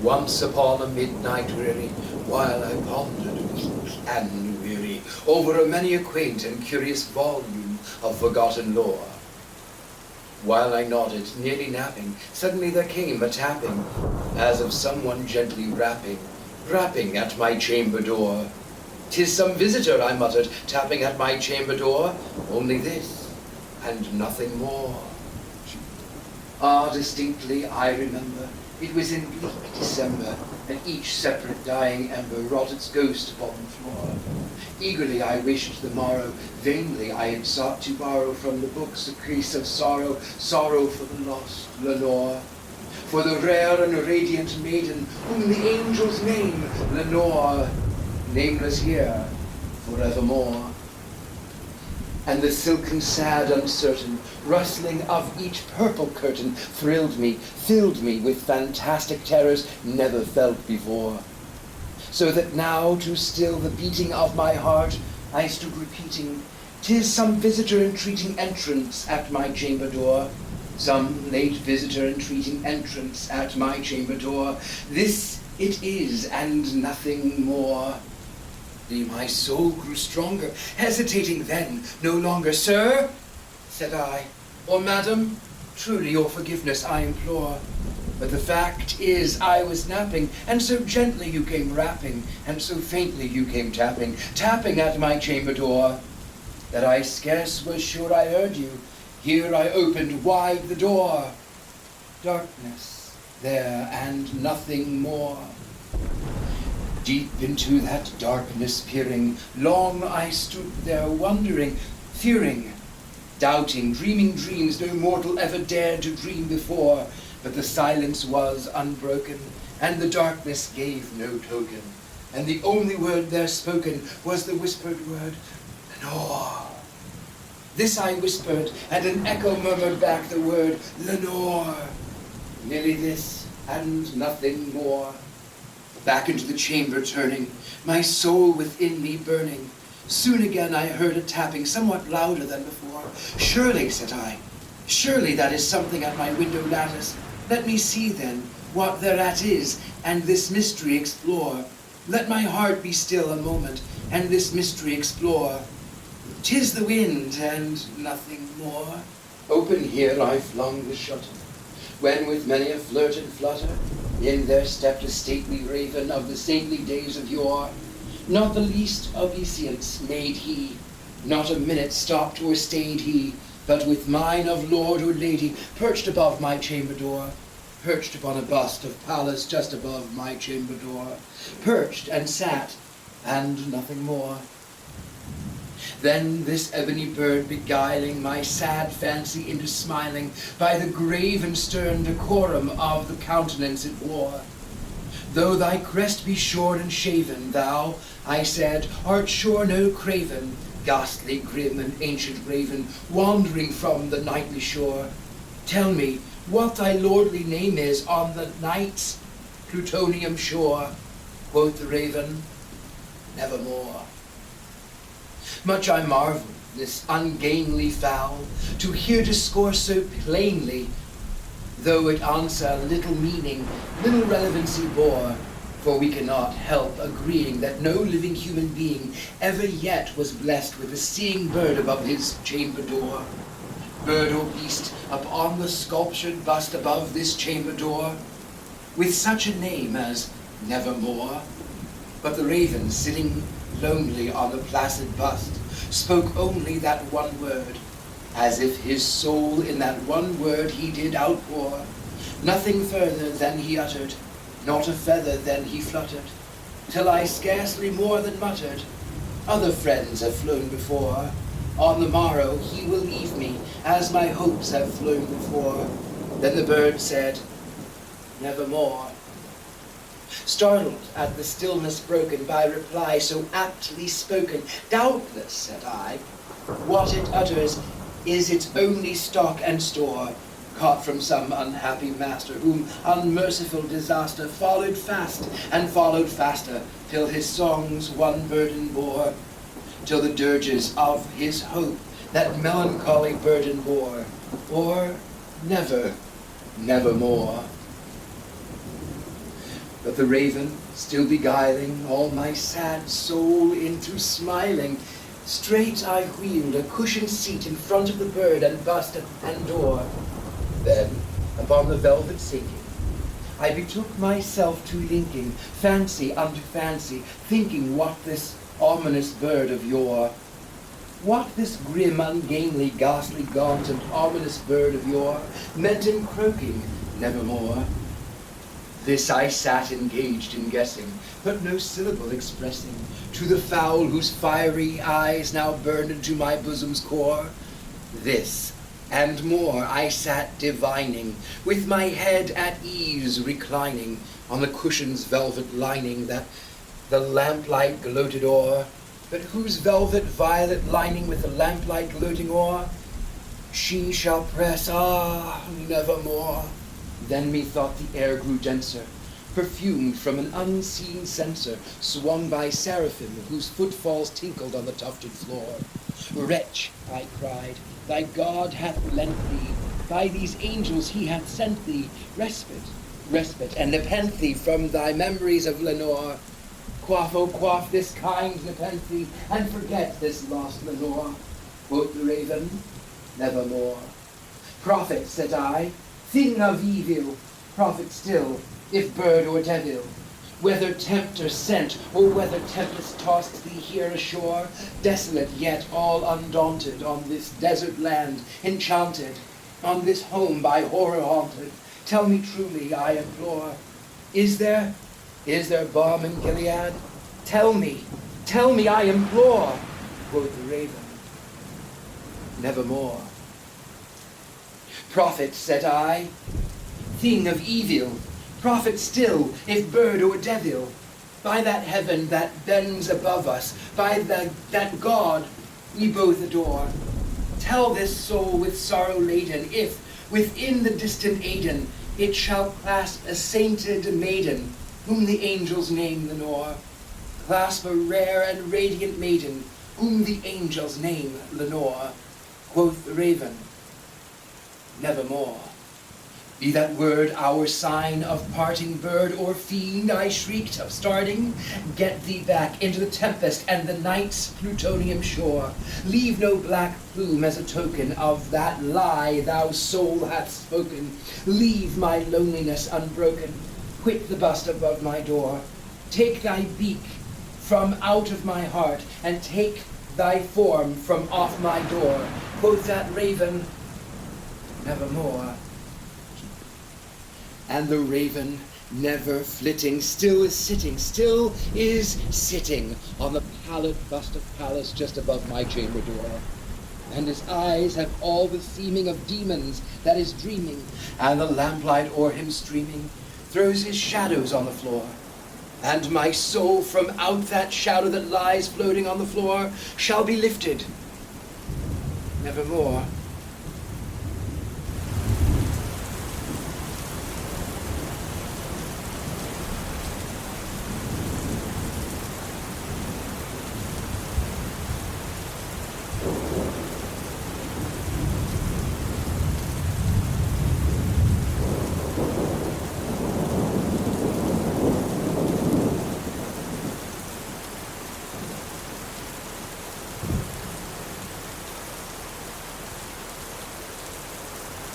Once upon a midnight weary, while I pondered weak and weary over a many a quaint and curious volume of forgotten lore, while I nodded, nearly napping, suddenly there came a tapping, as of someone gently rapping at my chamber door. "'Tis some visitor," I muttered, tapping at my chamber door, "only this, and nothing more." Ah, distinctly I remember, it was in bleak December, and each separate dying ember wrought its ghost upon the floor. Eagerly I wished the morrow, vainly I had sought to borrow from the books a crease of sorrow, sorrow for the lost Lenore, for the rare and radiant maiden whom the angels name Lenore, nameless here forevermore. And the silken, sad, uncertain rustling of each purple curtain thrilled me, filled me with fantastic terrors never felt before. So that now, to still the beating of my heart, I stood repeating, "'Tis some visitor entreating entrance at my chamber door. Some late visitor entreating entrance at my chamber door. This it is, and nothing more." My soul grew stronger, hesitating then no longer. "Sir," said I, "or madam, truly your forgiveness I implore. But the fact is I was napping, and so gently you came rapping, and so faintly you came tapping at my chamber door, that I scarce was sure I heard you. Here I opened wide the door. Darkness there, and nothing more." Deep into that darkness peering, long I stood there wondering, fearing, doubting, dreaming dreams no mortal ever dared to dream before. But the silence was unbroken, and the darkness gave no token, and the only word there spoken was the whispered word, "Lenore." This I whispered, and an echo murmured back the word, "Lenore." Merely this, and nothing more. Back into the chamber turning, my soul within me burning, soon again I heard a tapping somewhat louder than before. "Surely," said I, "surely that is something at my window lattice. Let me see then what thereat is, and this mystery explore. Let my heart be still a moment, and this mystery explore. 'Tis the wind, and nothing more." Open here I flung the shutter, when with many a flirt and flutter, in there stepped a stately raven of the saintly days of yore. Not the least obeisance made he, not a minute stopped or stayed he, but with mine of lord or lady perched above my chamber door, perched upon a bust of Pallas just above my chamber door, perched and sat, and nothing more. Then this ebony bird beguiling my sad fancy into smiling by the grave and stern decorum of the countenance it wore. "Though thy crest be shorn and shaven, thou," I said, "art sure no craven, ghastly, grim, and ancient raven, wandering from the nightly shore. Tell me what thy lordly name is on the night's Plutonian shore." Quoth the raven, "Nevermore." Much I marveled, this ungainly fowl, to hear discourse so plainly, though it answer little meaning, little relevancy bore, for we cannot help agreeing that no living human being ever yet was blessed with a seeing bird above his chamber door. Bird or beast upon the sculptured bust above this chamber door, with such a name as Nevermore. But the raven, sitting lonely on the placid bust, spoke only that one word, as if his soul in that one word he did outpour. Nothing further than he uttered, not a feather than he fluttered, till I scarcely more than muttered, "Other friends have flown before. On the morrow he will leave me, as my hopes have flown before." Then the bird said, "Nevermore." Startled at the stillness broken by reply so aptly spoken, "Doubtless," said I, "what it utters is its only stock and store, caught from some unhappy master, whom unmerciful disaster followed fast and followed faster, till his songs one burden bore, till the dirges of his hope that melancholy burden bore, or never, nevermore." But the raven, still beguiling all my sad soul into smiling, straight I wheeled a cushioned seat in front of the bird and bust and door. Then, upon the velvet sinking, I betook myself to linking fancy unto fancy, thinking what this ominous bird of yore, what this grim, ungainly, ghastly, gaunt, and ominous bird of yore meant in croaking nevermore. This I sat engaged in guessing, but no syllable expressing, to the fowl whose fiery eyes now burned into my bosom's core. This and more I sat divining, with my head at ease reclining on the cushion's velvet lining that the lamplight gloated o'er, but whose velvet violet lining with the lamplight gloating o'er she shall press, nevermore. Then methought the air grew denser, perfumed from an unseen censer, swung by seraphim whose footfalls tinkled on the tufted floor. Wretch, I cried, thy God hath lent thee, by these angels he hath sent thee, respite, and nepenthe from thy memories of Lenore. Quaff, oh quaff this kind nepenthe, and forget this lost Lenore. Quoth the raven, nevermore. Prophet, said I, thing of evil, prophet still, if bird or devil, whether tempter sent, or whether tempest tossed thee here ashore, desolate yet all undaunted, on this desert land enchanted, on this home by horror haunted, tell me truly, I implore, is there balm in Gilead? Tell me, I implore, quoth the raven, nevermore. Prophet, said I, thing of evil, prophet still, if bird or devil, by that heaven that bends above us, by that God we both adore, tell this soul with sorrow laden, if within the distant Aidenn it shall clasp a sainted maiden, whom the angels name Lenore, clasp a rare and radiant maiden, whom the angels name Lenore. Quoth the raven, nevermore. Be that word our sign of parting, bird or fiend, I shrieked, upstarting, get thee back into the tempest and the night's plutonium shore. Leave no black plume as a token of that lie thou soul hast spoken. Leave my loneliness unbroken. Quit the bust above my door. Take thy beak from out of my heart, and take thy form from off my door. Quoth that raven, nevermore. And the raven, never flitting, still is sitting on the pallid bust of Pallas just above my chamber door. And his eyes have all the seeming of demons that is dreaming, and the lamplight o'er him streaming throws his shadows on the floor. And my soul from out that shadow that lies floating on the floor shall be lifted, nevermore.